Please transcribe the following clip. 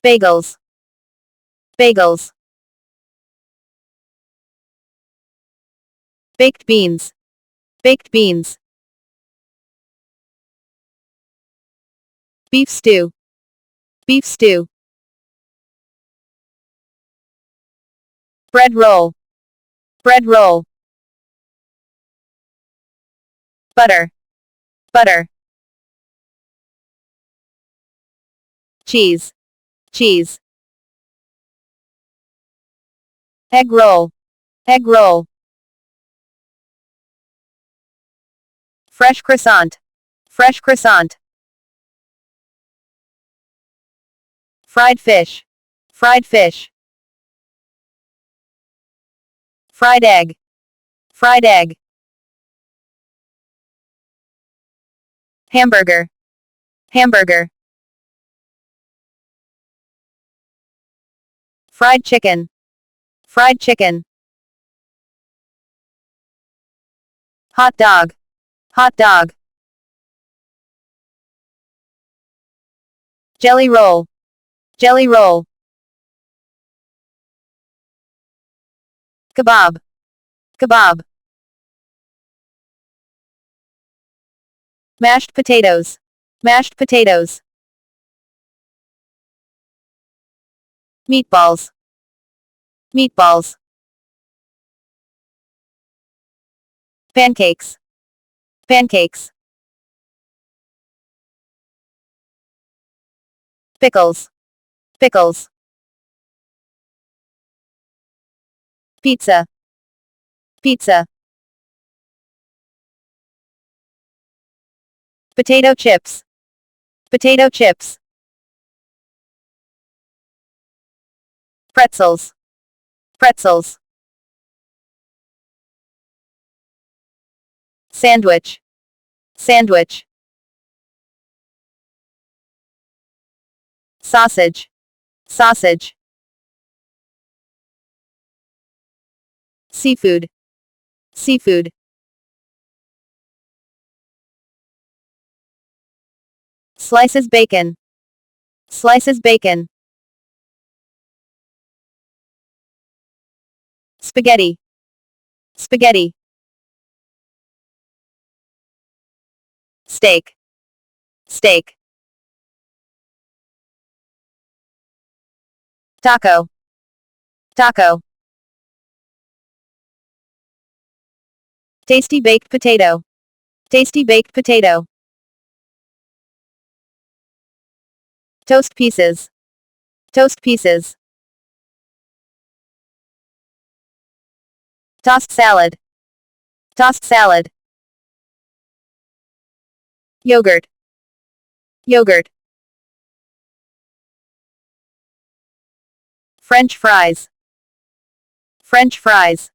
bagels, bagels, baked beans, baked beans, beef stew, beef stew, bread roll, bread roll, butter, butter, cheese, cheese, egg roll, egg roll, fresh croissant, fresh croissant, fried fish, fried fish, fried egg, fried egg, hamburger, hamburger, fried chicken, fried chicken, hot dog, hot dog, jelly roll, jelly roll, kebab, kebab, mashed potatoes, mashed potatoes, meatballs, meatballs, pancakes, pancakes, pickles, pickles, pizza, pizza, potato chips, potato chips, pretzels, pretzels, sandwich, sandwich, sausage, sausage, seafood, seafood, slices bacon, slices bacon, spaghetti, spaghetti, steak, steak, taco, taco, tasty baked potato, tasty baked potato, toast pieces, toast pieces, tossed salad, tossed salad, yogurt, yogurt, French fries, French fries,